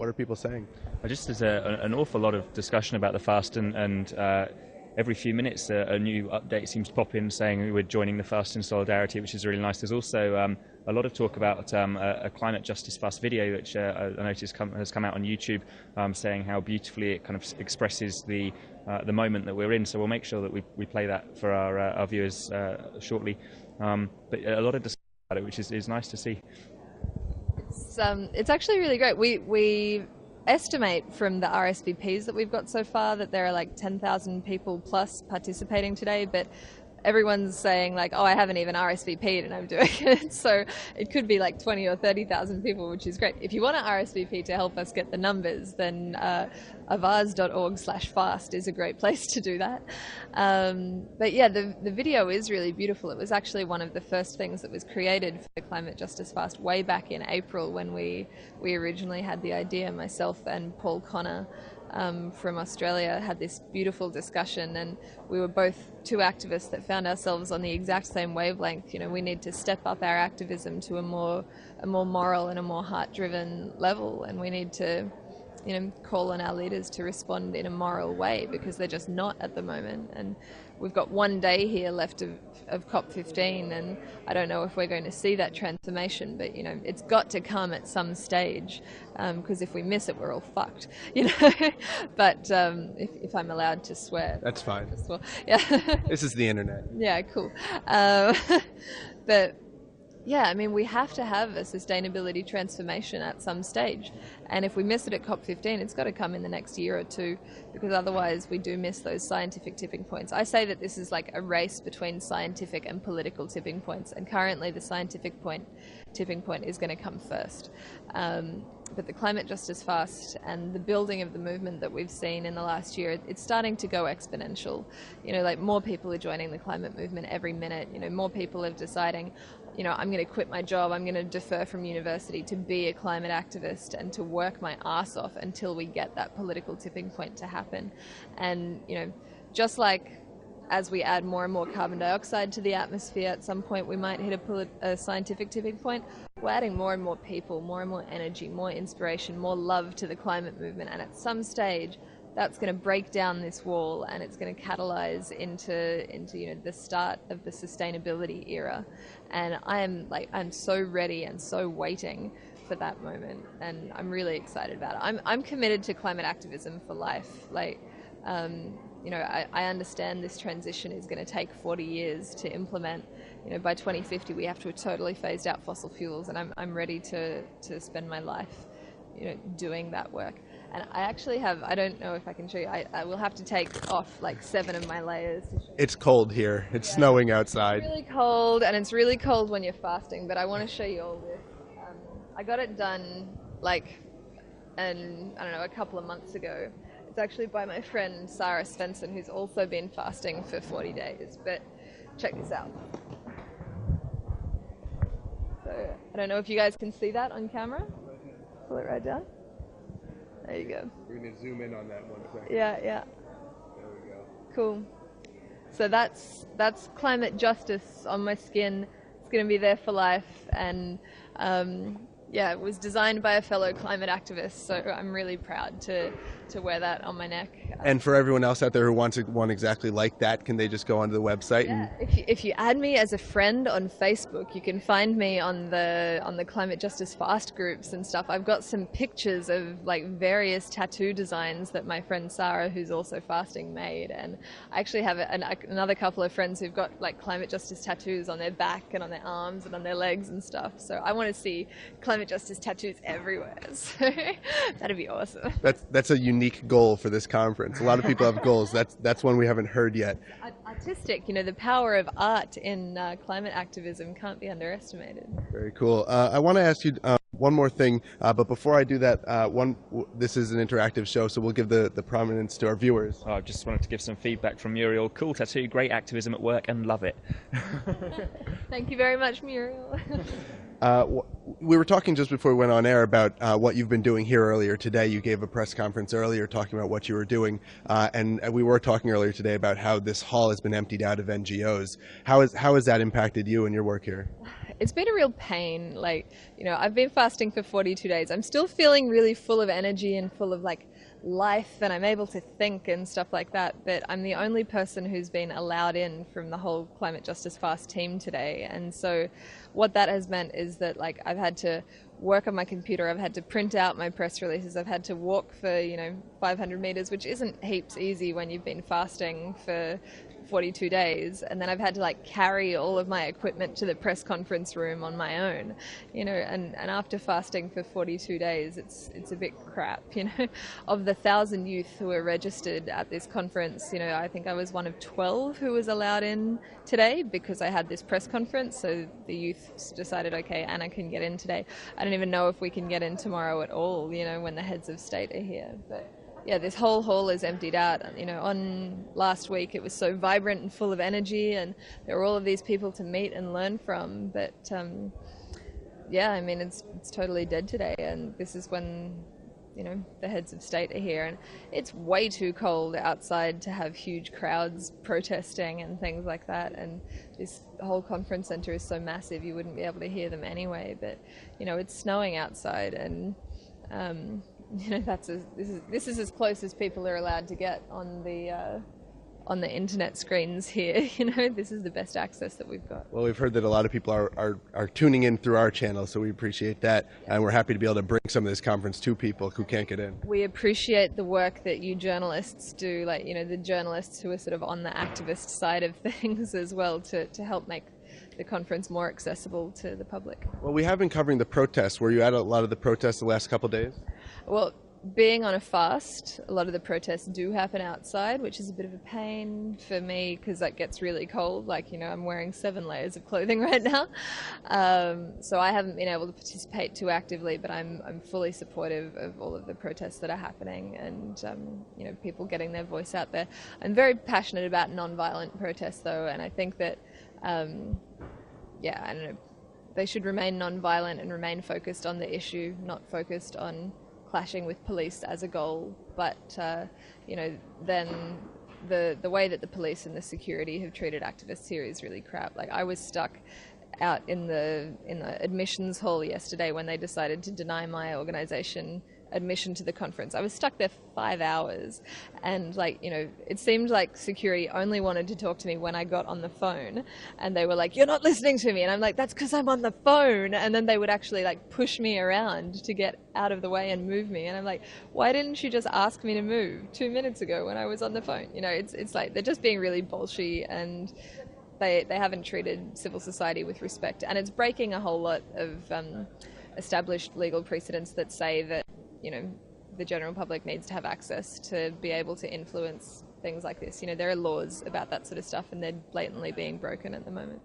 What are people saying? Just there's an awful lot of discussion about the fast, and every few minutes a new update seems to pop in saying we're joining the fast in solidarity, which is really nice. There's also a lot of talk about a climate justice fast video, which I noticed has come out on YouTube, saying how beautifully it kind of expresses the moment that we're in. So we'll make sure that we play that for our viewers shortly. But a lot of discussion about it, which is nice to see. It's actually really great. We estimate from the RSVPs that we've got so far that there are like 10,000 people plus participating today, but everyone's saying like, oh, I haven't even RSVP'd and I'm doing it. So it could be like 20 or 30,000 people, which is great. If you want to RSVP to help us get the numbers, then avaz.org/fast is a great place to do that. But yeah, the video is really beautiful. It was actually one of the first things that was created for the Climate Justice Fast way back in April when we originally had the idea. Myself and Paul Connor from Australia had this beautiful discussion, and we were both two activists that found ourselves on the exact same wavelength. You know, we need to step up our activism to a more moral and a more heart-driven level, and we need to, you know, call on our leaders to respond in a moral way, because they're just not at the moment. And we've got one day here left of COP15, and I don't know if we're going to see that transformation, but you know, it's got to come at some stage, because if we miss it, we're all fucked, you know. But if I'm allowed to swear, That's fine. well, yeah. This is the internet. Yeah, cool. But yeah, I mean, we have to have a sustainability transformation at some stage. And if we miss it at COP15, it's got to come in the next year or two, because otherwise we do miss those scientific tipping points. I say that this is like a race between scientific and political tipping points. And currently the scientific tipping point is going to come first. But the Climate Justice Fast and the building of the movement that we've seen in the last year, it's starting to go exponential. You know, like more people are joining the climate movement every minute. You know, more people are deciding, you know, I'm going to quit my job, I'm going to defer from university to be a climate activist and to work my ass off until we get that political tipping point to happen. And, you know, just like as we add more and more carbon dioxide to the atmosphere, at some point we might hit a scientific tipping point. We're adding more and more people, more and more energy, more inspiration, more love to the climate movement, and at some stage that's going to break down this wall, and it's going to catalyze into you know, the start of the sustainability era. And I'm so ready and so waiting for that moment, and I'm really excited about it. I'm committed to climate activism for life. Like, you know, I understand this transition is going to take 40 years to implement. You know, by 2050 we have to have totally phased out fossil fuels, and I'm ready to spend my life, you know, doing that work. And I actually have, I don't know if I can show you, I will have to take off like 7 of my layers. It's cold here. It's snowing outside. It's really cold, and it's really cold when you're fasting, but I want to show you all this. I got it done like, I don't know, a couple of months ago. It's actually by my friend Sarah Svensson, who's also been fasting for 40 days, but check this out. So I don't know if you guys can see that on camera. Pull it right down. There you go. We're going to zoom in on that 1 second. Yeah. There we go. Cool. So that's climate justice on my skin. It's going to be there for life, and yeah, it was designed by a fellow climate activist, so I'm really proud to wear that on my neck. And for everyone else out there who wants one exactly like that, can they just go onto the website? Yeah, if you add me as a friend on Facebook, you can find me on the Climate Justice Fast groups and stuff. I've got some pictures of like various tattoo designs that my friend Sarah, who's also fasting, made, and I actually have another couple of friends who've got like climate justice tattoos on their back and on their arms and on their legs and stuff. So I want to see climate justice tattoos everywhere. So that'd be awesome. That's a unique goal for this conference. A lot of people have goals. That's one we haven't heard yet. Artistic, you know, the power of art in climate activism can't be underestimated. Very cool. I want to ask you one more thing, but before I do that, this is an interactive show, so we'll give the prominence to our viewers. I just wanted to give some feedback from Muriel. Cool tattoo, great activism at work, and love it. Thank you very much, Muriel. We were talking just before we went on air about what you've been doing here earlier today. You gave a press conference earlier talking about what you were doing, and we were talking earlier today about how this hall has been emptied out of NGOs. How has that impacted you and your work here? it's been a real pain. Like, I've been fasting for 42 days. I'm still feeling really full of energy and full of like life, and I'm able to think and stuff like that, but I'm the only person who's been allowed in from the whole Climate Justice Fast team today. And so what that has meant is that like I've had to work on my computer, I've had to print out my press releases, I've had to walk for 500 meters, which isn't heaps easy when you've been fasting for 42 days, and then I've had to like carry all of my equipment to the press conference room on my own, and after fasting for 42 days, it's a bit crap. Of the 1,000 youth who were registered at this conference, I think I was one of 12 who was allowed in today because I had this press conference. So the youth decided, okay, Anna can get in today. I don't even know if we can get in tomorrow at all, when the heads of state are here. But yeah, this whole hall is emptied out. On last week it was so vibrant and full of energy, and there were all of these people to meet and learn from. But yeah, I mean, it's totally dead today, and this is when the heads of state are here, and it's way too cold outside to have huge crowds protesting and things like that. And this whole conference center is so massive you wouldn't be able to hear them anyway. But it's snowing outside, and this is as close as people are allowed to get on the internet screens here. This is the best access that we've got. Well, we've heard that a lot of people are tuning in through our channel, so we appreciate that, and we're happy to be able to bring some of this conference to people who can't get in. We appreciate the work that you journalists do, like the journalists who are sort of on the activist side of things as well, to help make the conference more accessible to the public. Well, we have been covering the protests. Were you at a lot of the protests the last couple of days? Well, being on a fast, a lot of the protests do happen outside, which is a bit of a pain for me because that gets really cold. Like, I'm wearing 7 layers of clothing right now. So I haven't been able to participate too actively, but I'm fully supportive of all of the protests that are happening, and, people getting their voice out there. I'm very passionate about non-violent protests though, and I think that, I don't know, they should remain non-violent and remain focused on the issue, not focused on clashing with police as a goal. But then the way that the police and the security have treated activists here is really crap. Like, I was stuck out in the admissions hall yesterday when they decided to deny my organization admission to the conference. I was stuck there for 5 hours, and it seemed like security only wanted to talk to me when I got on the phone, and they were like, "You're not listening to me," and I'm like, "That's because I'm on the phone." And then they would actually push me around to get out of the way and move me, and I'm like, why didn't you just ask me to move 2 minutes ago when I was on the phone? It's like they're just being really bullshit, and they haven't treated civil society with respect, and it's breaking a whole lot of established legal precedents that say that the general public needs to have access to be able to influence things like this. There are laws about that sort of stuff, and they're blatantly being broken at the moment.